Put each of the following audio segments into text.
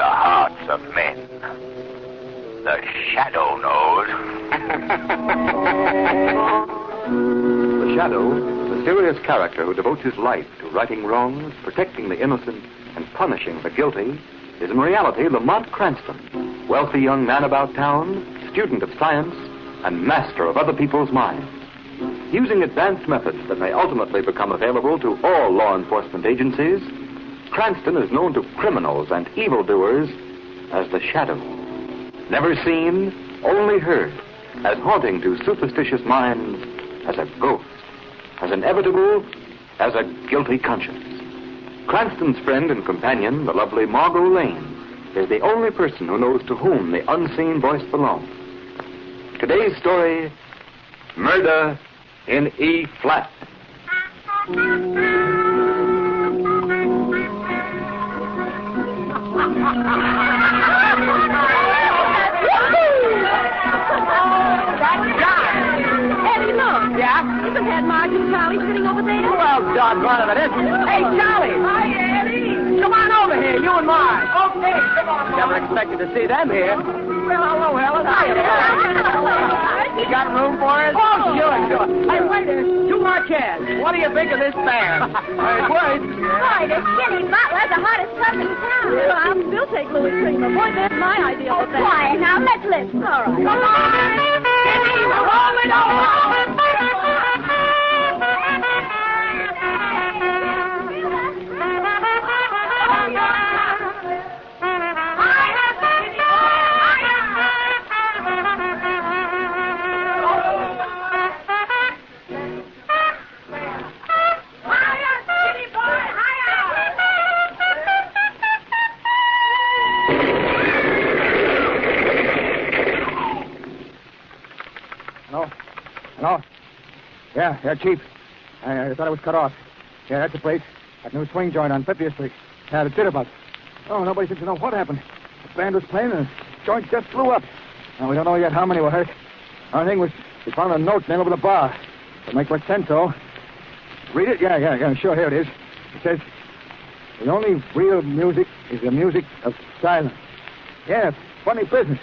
the hearts of men. The Shadow knows. The Shadow, the serious character who devotes his life to righting wrongs, protecting the innocent, and punishing the guilty, is in reality Lamont Cranston, wealthy young man about town, student of science, and master of other people's minds. Using advanced methods that may ultimately become available to all law enforcement agencies, Cranston is known to criminals and evildoers as the Shadow. Never seen, only heard, as haunting to superstitious minds as a ghost, as inevitable as a guilty conscience. Cranston's friend and companion, the lovely Margot Lane, is the only person who knows to whom the unseen voice belongs. Today's story, Murder in E-flat. Yeah? Isn't Head Margin Charlie sitting over there? Well, doggone it, it is. Hey, Charlie! Hi, Eddie! Come on over here, you and Marge. Okay, come on, Never expected to see them here. Well, hello, Helen. You got room for us? Oh, sure. Hey, waiter, 2 more chairs. What do you think of this band? It works. Boy, this skinny butler's the hottest pup in town. Well, I'll still take Louis Creamer. Boy, that's my idea of a band. Quiet now, let's listen. All right. Come on! Roll it over! Hello? Yeah, Chief. I thought it was cut off. Yeah, that's the place. That new swing joint on 50th Street. Yeah, the jitterbug. Oh, nobody seems to know what happened. The band was playing and the joint just blew up. Now, we don't know yet how many were hurt. Our thing was, we found a note nailed over the bar. It'll make much sense, though. Read it? Yeah, sure, here it is. It says, the only real music is the music of silence. Yeah, funny business.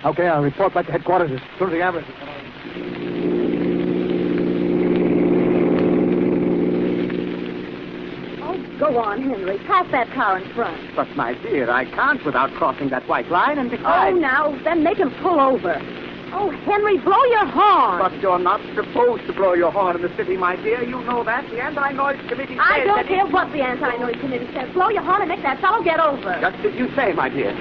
Okay, I'll report back to headquarters as soon as the ambulance is coming. Go on, Henry. Pass that car in front. But, my dear, I can't without crossing that white line, and besides... Oh, now, then make him pull over. Oh, Henry, blow your horn. But you're not supposed to blow your horn in the city, my dear. You know that. The Anti-Noise Committee says... I don't care what the Anti-Noise Committee says. Blow your horn and make that fellow get over. Just as you say, my dear.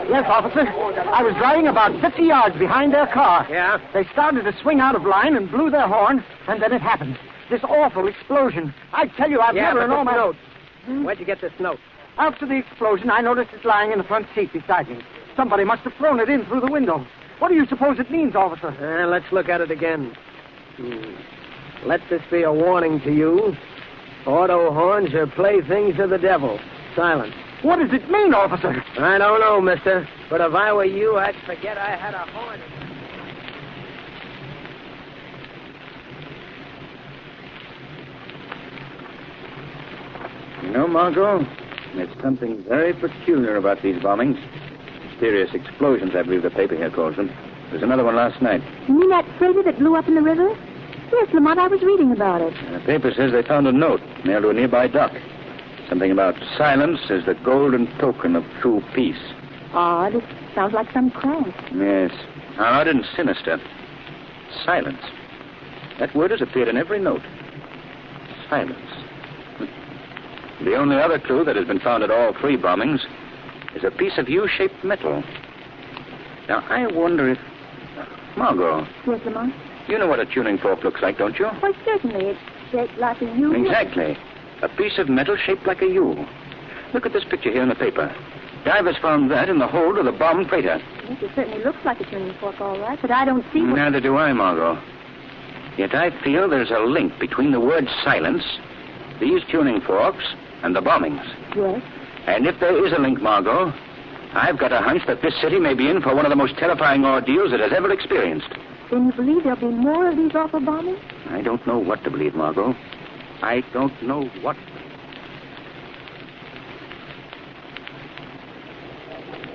Yes, officer. I was driving about 50 yards behind their car. Yeah? They started to swing out of line and blew their horn, and then it happened. This awful explosion. I tell you, I've never known my... note. Where'd you get this note? After the explosion, I noticed it lying in the front seat beside me. Somebody must have thrown it in through the window. What do you suppose it means, officer? Let's look at it again. Let this be a warning to you. Auto horns are playthings of the devil. Silence. What does it mean, officer? I don't know, mister. But if I were you, I'd forget I had a horn. You know, Margot, there's something very peculiar about these bombings. Mysterious explosions, I believe the paper here calls them. There's another one last night. You mean that freighter that blew up in the river? Yes, Lamont, I was reading about it. The paper says they found a note nailed to a nearby dock. Something about silence is the golden token of true peace. Odd. It sounds like some crank. Yes. Odd and sinister. Silence. That word has appeared in every note. Silence. The only other clue that has been found at all 3 bombings is a piece of U-shaped metal. Now, I wonder if... Margot. Yes, Lamont? You know what a tuning fork looks like, don't you? Why, certainly. It's shaped like a U. Exactly. A piece of metal shaped like a U. Look at this picture here in the paper. Divers found that in the hold of the bombed freighter. Yes, it certainly looks like a tuning fork, all right, but I don't see what... Neither do I, Margot. Yet I feel there's a link between the word silence, these tuning forks, and the bombings. Yes? And if there is a link, Margot, I've got a hunch that this city may be in for one of the most terrifying ordeals it has ever experienced. Then you believe there'll be more of these awful bombings? I don't know what to believe, Margot. I don't know what.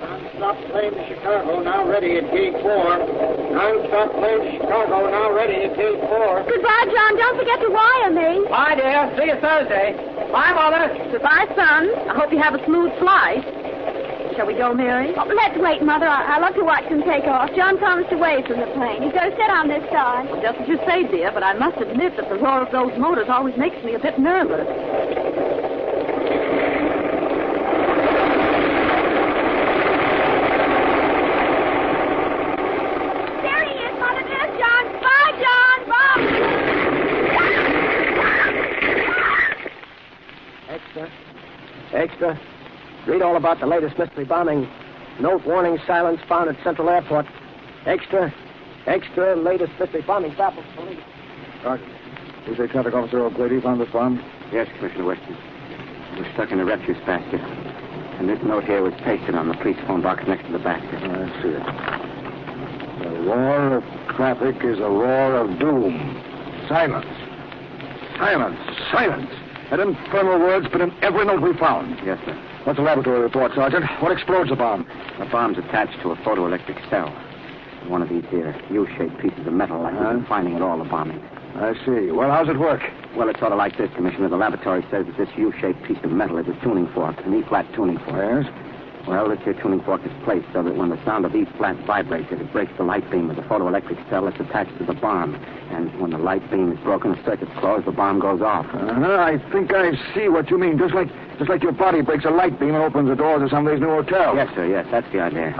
Non-stop plane to Chicago, now ready at gate 4. Non-stop plane to Chicago, now ready at gate 4. Goodbye, John. Don't forget to wire me. Bye, dear. See you Thursday. Bye, Mother. Goodbye, son. I hope you have a smooth flight. Shall we go, Mary? Oh, let's wait, Mother. I love to watch them take off. John promised to wave from the plane. He's going to sit on this side. Well, just as you say, dear, but I must admit that the roar of those motors always makes me a bit nervous. There he is, Mother. There's John. Bye, John. Bye. Extra. Read all about the latest mystery bombing. Note warning silence found at Central Airport. Extra. Latest mystery bombing baffles police. Sergeant, you say traffic officer O'Grady found this bomb? Yes, Commissioner Weston. It was stuck in a refuse basket. And this note here was pasted on the police phone box next to the basket. I see it. The roar of traffic is a roar of doom. Silence. That infernal word's been in every note we found. Yes, sir. What's the laboratory report, Sergeant? What explodes the bomb? The bomb's attached to a photoelectric cell. One of these here U-shaped pieces of metal like we've been finding at all the bombings. I see. Well, how's it work? Well, it's sort of like this, Commissioner. The laboratory says that this U-shaped piece of metal is a tuning fork, an E-flat tuning fork. Yes? Well, this here tuning fork is placed so that when the sound of E-flat vibrates, it breaks the light beam of the photoelectric cell that's attached to the bomb. And when the light beam is broken, the circuit's closed, the bomb goes off. I think I see what you mean. Just like your body breaks a light beam and opens the doors of somebody's new hotel. Yes, sir, yes. That's the idea.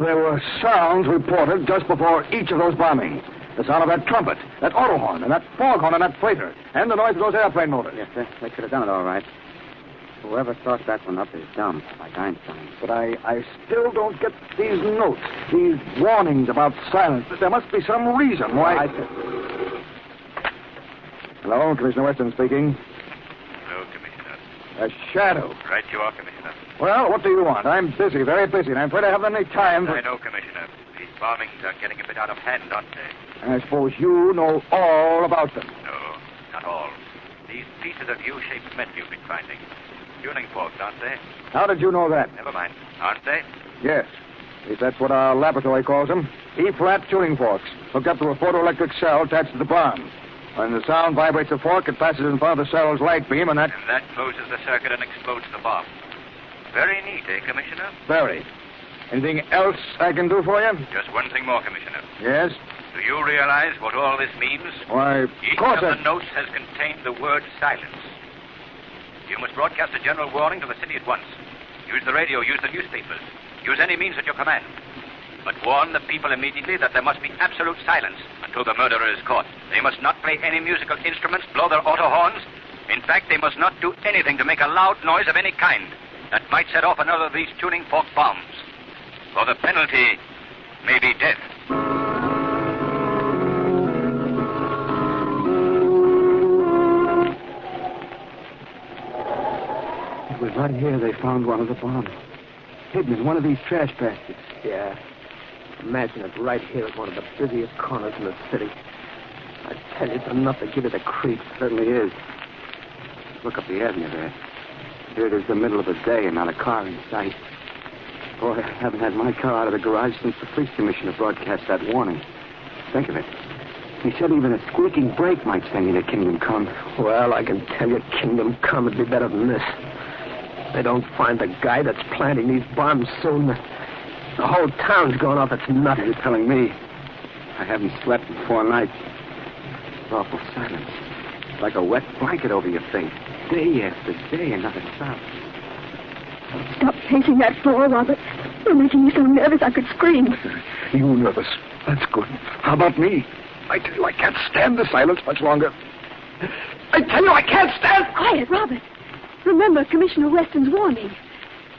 There were sounds reported just before each of those bombings. The sound of that trumpet, that auto horn, and that foghorn, and that freighter, and the noise of those airplane motors. Yes, sir. They could have done it all right. Whoever thought that one up is dumb, like Einstein. But I still don't get these notes, these warnings about silence. There must be some reason why... Hello, Commissioner Weston speaking. Hello, Commissioner. A shadow. Right you are, Commissioner. Well, what do you want? I'm busy, very busy, and I'm afraid I haven't any time for... I know, Commissioner. These bombings are getting a bit out of hand, aren't they? I suppose you know all about them. No, not all. These pieces of U-shaped metal you've been finding. Tuning forks, aren't they? How did you know that? Never mind. Aren't they? Yes. At least that's what our laboratory calls them. E-flat tuning forks, hooked up to a photoelectric cell attached to the bomb. When the sound vibrates the fork, it passes in front of the cell's light beam, and that closes the circuit and explodes the bomb. Very neat, eh, Commissioner? Very. Anything else I can do for you? Just one thing more, Commissioner. Yes? Do you realize what all this means? Why, Each of the notes has contained the word silence. You must broadcast a general warning to the city at once. Use the radio, use the newspapers. Use any means at your command. But warn the people immediately that there must be absolute silence until the murderer is caught. They must not play any musical instruments, blow their auto horns. In fact, they must not do anything to make a loud noise of any kind that might set off another of these tuning fork bombs. For the penalty may be death. It was right here they found one of the bombs. Hidden in one of these trash baskets. Yeah. Imagine it right here at one of the busiest corners in the city. I tell you, it's enough to give it the creeps. Certainly is. Look up the avenue there. Here it is the middle of the day and not a car in sight. Boy, I haven't had my car out of the garage since the police commissioner broadcast that warning. Think of it. He said even a squeaking brake might send you to Kingdom Come. Well, I can tell you, Kingdom Come would be better than this. They don't find the guy that's planting these bombs soon. The whole town's going off its nut. You're telling me. I haven't slept in 4 nights. It's awful silence. It's like a wet blanket over your face. Day after day, and not a sound. Stop pacing that floor, Robert. You're making me so nervous I could scream. You nervous? That's good. How about me? I tell you, I can't stand the silence much longer. I tell you, I can't stand... Quiet, Robert. Remember Commissioner Weston's warning.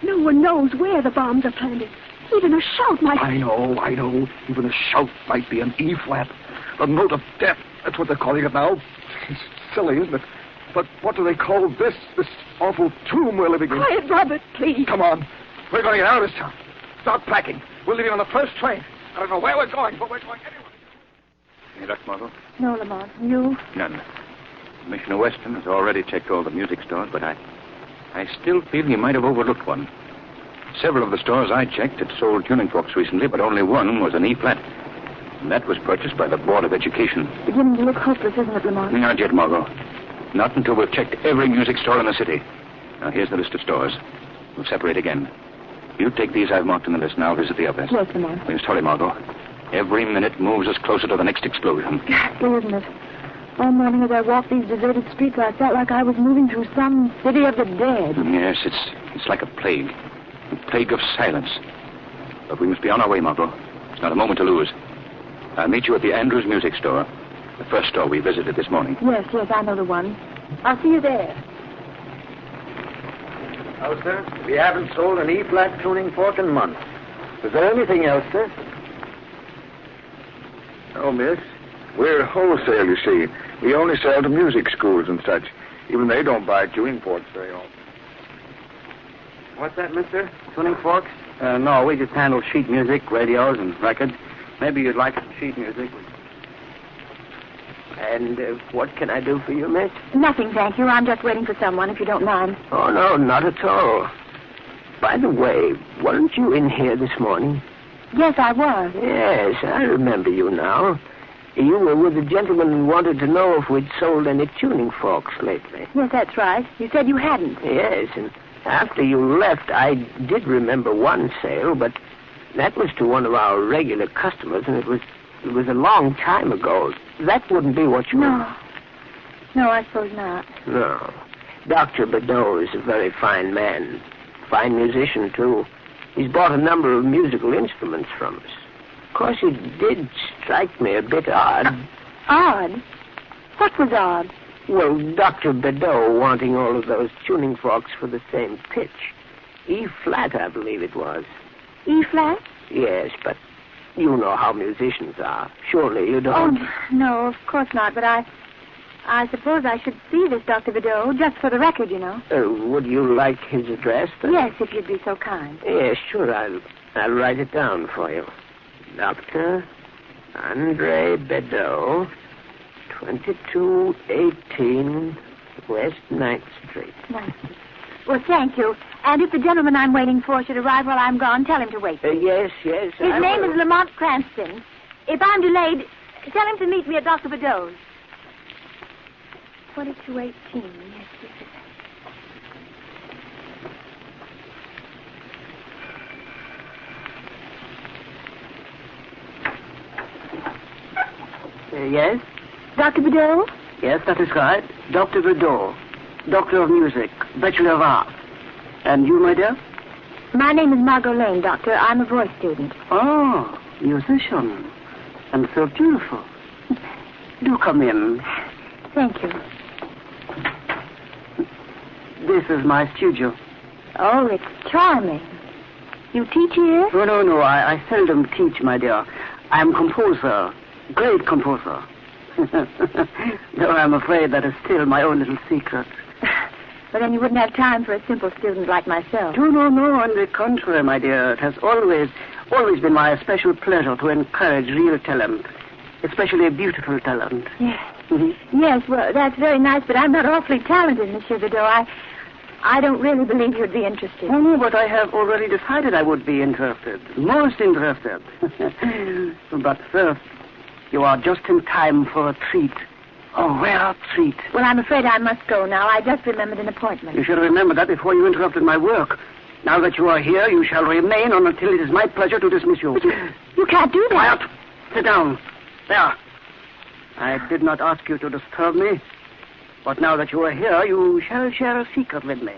No one knows where the bombs are planted. Even a shout might... I know. Even a shout might be an E-flat. A note of death. That's what they're calling it now. It's silly, isn't it? But what do they call this awful tomb we're living in? Quiet, Robert, please. Come on. We're going to get out of this town. Start packing. We're leaving on the first train. I don't know where we're going, but we're going anyway. Any luck, Margot? No, Lamont. You? None. Commissioner Weston has already checked all the music stores, but I still feel he might have overlooked one. Several of the stores I checked had sold tuning forks recently, but only one was an E-flat. And that was purchased by the Board of Education. Beginning to look hopeless, isn't it, Lamont? Not yet, Margot. Not until we've checked every music store in the city. Now, here's the list of stores. We'll separate again. You take these I've marked on the list, and I'll visit the others. Yes, Lamont. We must hurry, Margot. Every minute moves us closer to the next explosion. Ghastly, isn't it? All morning as I walked these deserted streets, I felt like I was moving through some city of the dead. Yes, it's like a plague. A plague of silence. But we must be on our way, Margot. It's not a moment to lose. I'll meet you at the Andrews Music Store. The first store we visited this morning. Yes, I know the one. I'll see you there. Oh, sir, we haven't sold an E-flat tuning fork in months. Is there anything else, sir? Oh, miss. We're wholesale, you see. We only sell to music schools and such. Even they don't buy tuning forks very often. What's that, mister? Tuning forks? No, we just handle sheet music, radios, and records. Maybe you'd like some sheet music. And what can I do for you, miss? Nothing, thank you. I'm just waiting for someone, if you don't mind. Oh, no, not at all. By the way, weren't you in here this morning? Yes, I was. Yes, I remember you now. You were with a gentleman who wanted to know if we'd sold any tuning forks lately. Yes, that's right. You said you hadn't. Yes, and after you left, I did remember one sale, but that was to one of our regular customers, and it was a long time ago. That wouldn't be what you... No, I suppose not. No. Dr. Bedeau is a very fine man. Fine musician, too. He's bought a number of musical instruments from us. Of course, it did strike me a bit odd. Odd? What was odd? Well, Dr. Bedeau wanting all of those tuning forks for the same pitch. E-flat, I believe it was. E-flat? Yes, but you know how musicians are. Surely you don't... Oh, no, of course not, but I suppose I should see this Dr. Bedeau, just for the record, you know. Would you like his address, then? Yes, if you'd be so kind. Yes, sure, I'll write it down for you. Dr. Andre Bedeau, 2218 West 9th Street. Nice. Well, thank you. And if the gentleman I'm waiting for should arrive while I'm gone, tell him to wait. Yes. His name is Lamont Cranston. If I'm delayed, tell him to meet me at Dr. Bedeau's. 2218, yes. Yes? Dr. Bedeau? Yes, that is right. Dr. Bedeau, Doctor of Music, Bachelor of Arts. And you, my dear? My name is Margot Lane, Doctor. I'm a voice student. Oh, musician. And so beautiful. Do come in. Thank you. This is my studio. Oh, it's charming. You teach here? Oh, no. I seldom teach, my dear. I'm composer. Great composer. Though I'm afraid that is still my own little secret. But then you wouldn't have time for a simple student like myself. No. On the contrary, my dear. It has always been my special pleasure to encourage real talent. Especially beautiful talent. Yes. Mm-hmm. Yes, well, that's very nice, but I'm not awfully talented, Monsieur Bedeau. I don't really believe you'd be interested. Oh, no, but I have already decided I would be interested. Most interested. But first, you are just in time for a treat. A rare treat. Well, I'm afraid I must go now. I just remembered an appointment. You should remember that before you interrupted my work. Now that you are here, you shall remain until it is my pleasure to dismiss you. But you can't do that. Quiet. Sit down. There. I did not ask you to disturb me. But now that you are here, you shall share a secret with me.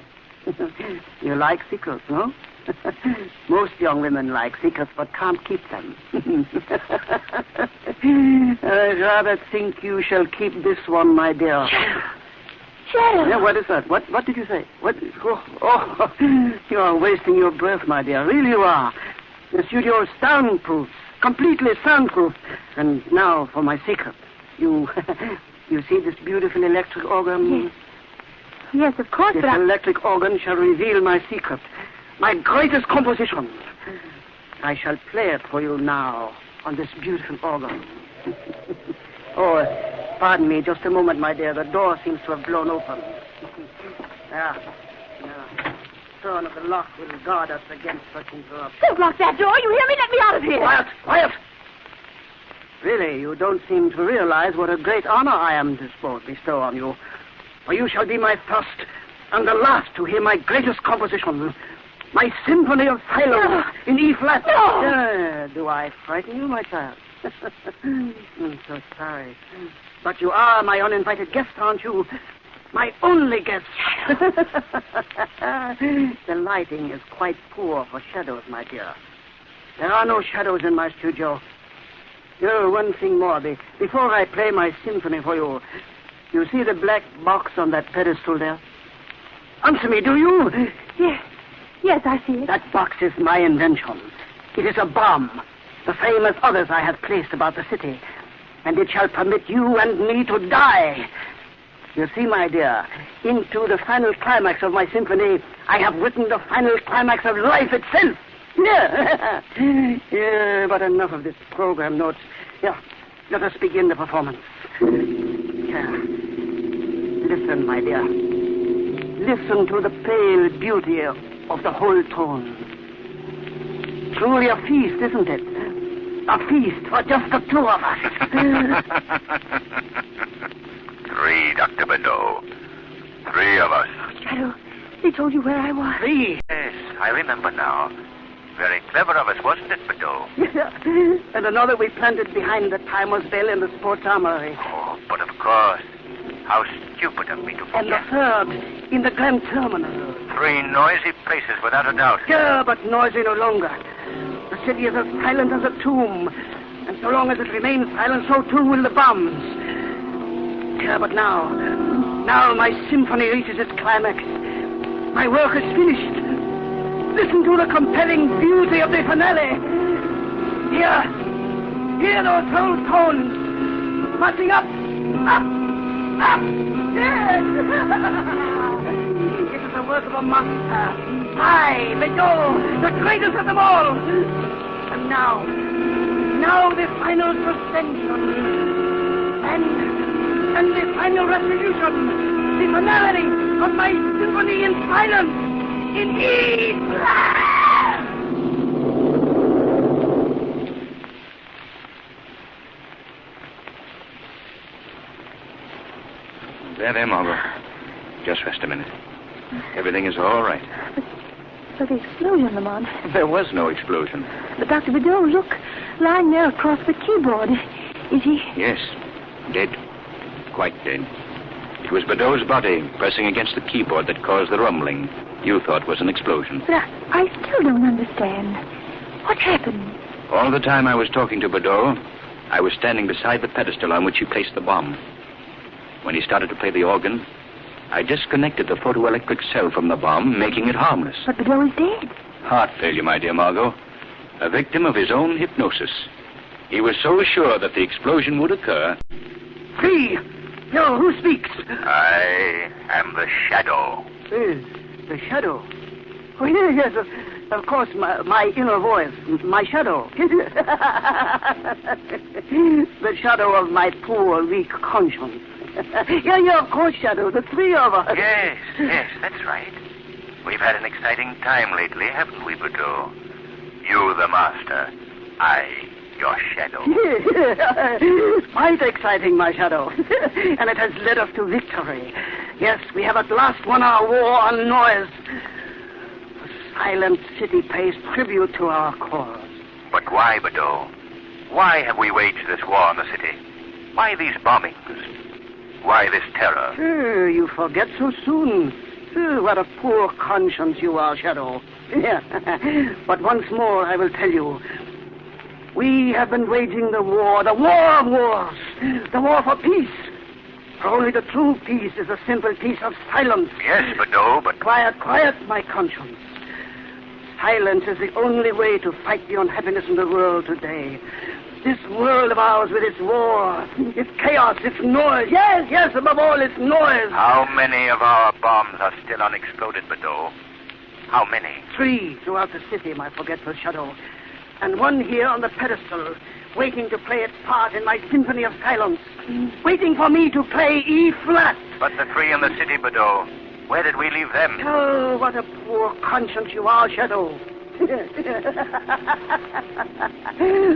You like secrets, no? Most young women like secrets, but can't keep them. I'd rather think you shall keep this one, my dear. Shadow. Yeah, what is that? What did you say? What? Oh, you are wasting your breath, my dear. Really you are. The studio is soundproof, completely soundproof. And now for my secret. You see this beautiful electric organ? Yes, of course, this but electric organ shall reveal my secret. My greatest composition. I shall play it for you now on this beautiful organ. Oh, pardon me just a moment, my dear. The door seems to have blown open. Yeah. Turn of the lock will guard us against such interruption. Don't lock that door. You hear me? Let me out of here. Quiet! Really, you don't seem to realize what a great honor I am to bestow on you. For you shall be my first and the last to hear my greatest composition. My Symphony of Silence in E flat. No. Do I frighten you, my child? I'm so sorry. But you are my uninvited guest, aren't you? My only guest. The lighting is quite poor for shadows, my dear. There are no shadows in my studio. Oh, one thing more. Before I play my symphony for you, you see the black box on that pedestal there? Answer me, do you? Yes, I see it. That box is my invention. It is a bomb, the same as others I have placed about the city. And it shall permit you and me to die. You see, my dear, into the final climax of my symphony, I have written the final climax of life itself. Yeah, but enough of this program notes. Yeah, let us begin the performance. Yeah. Listen, my dear. Listen to the pale beauty of the whole tone. Truly a feast, isn't it? A feast for just the two of us. 3, Dr. Bedeau. 3 of us. Shadow, they told you where I was. 3. Yes, I remember now. Very clever of us, wasn't it, Bedeau? And another we planted behind the timer's bell in the sports armory. Oh, but of course. How stupid of me to forget. And the third in the Grand Terminal. 3 noisy places, without a doubt. Yeah, but noisy no longer. The city is as silent as a tomb. And so long as it remains silent, so too will the bombs. Yeah, but now my symphony reaches its climax. My work is finished. Listen to the compelling beauty of the finale. Hear those whole tones marching up. Yes! It is the work of a master. I, Bedeau, the greatest of them all. And now the final suspension. And the final resolution. The finality of my symphony in silence. In E flat! There, Margot. Just rest a minute. Everything is all right. But the explosion, Lamont. There was no explosion. But Dr. Bedeau, look. Lying there across the keyboard. Is he? Yes. Dead. Quite dead. It was Bedeau's body pressing against the keyboard that caused the rumbling you thought was an explosion. But I still don't understand. What happened? All the time I was talking to Bedeau, I was standing beside the pedestal on which he placed the bomb. When he started to play the organ, I disconnected the photoelectric cell from the bomb, making it harmless. But Bedeau is dead. Heart failure, my dear Margot. A victim of his own hypnosis. He was so sure that the explosion would occur. Free! No, who speaks? I am the Shadow. The Shadow? Oh, yes, of course, my inner voice, my shadow. The shadow of my poor, weak conscience. Yeah, of course, Shadow, the 3 of us. Yes, that's right. We've had an exciting time lately, haven't we, Bedeau? You, the master. I, your shadow. Quite exciting, my shadow. And it has led us to victory. Yes, we have at last won our war on noise. The silent city pays tribute to our cause. But why, Bedeau? Why have we waged this war on the city? Why these bombings? Why this terror? You forget so soon. What a poor conscience you are, Shadow. Yeah. But once more, I will tell you. We have been waging the war of wars. The war for peace. For only the true peace is a simple peace of silence. Yes, Bedeau, but... Quiet, my conscience. Silence is the only way to fight the unhappiness in the world today. This world of ours with its war, its chaos, its noise. Yes, above all, its noise. How many of our bombs are still unexploded, Bedeau? How many? 3 throughout the city, my forgetful Shadow. and one here on the pedestal, waiting to play its part in my symphony of silence, waiting for me to play E flat. But the three in the city, Bedeau, where did we leave them? Oh, what a poor conscience you are, Shadow.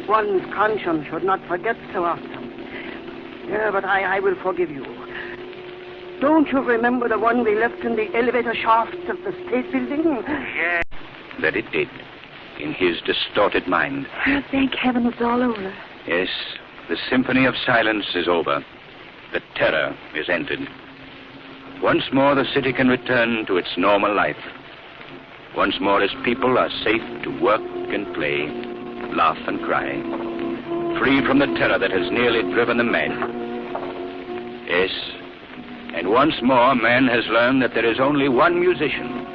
One's conscience should not forget so often. Yeah, but I will forgive you. Don't you remember the one we left in the elevator shafts of the State Building? Yes. That it did, in his distorted mind. Oh, thank heaven it's all over. Yes, the symphony of silence is over. The terror is ended. Once more the city can return to its normal life. Once more its people are safe to work and play, laugh and cry, free from the terror that has nearly driven them mad. Yes, and once more man has learned that there is only one musician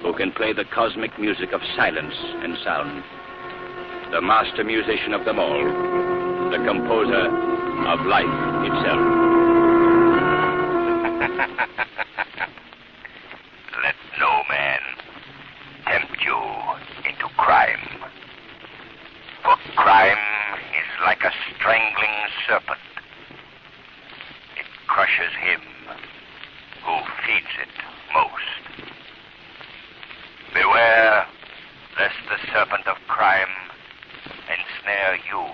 who can play the cosmic music of silence and sound. The master musician of them all, the composer of life itself. Let no man tempt you into crime. For crime is like a strangling serpent. It crushes him who feeds it most. Beware lest the serpent of crime ensnare you.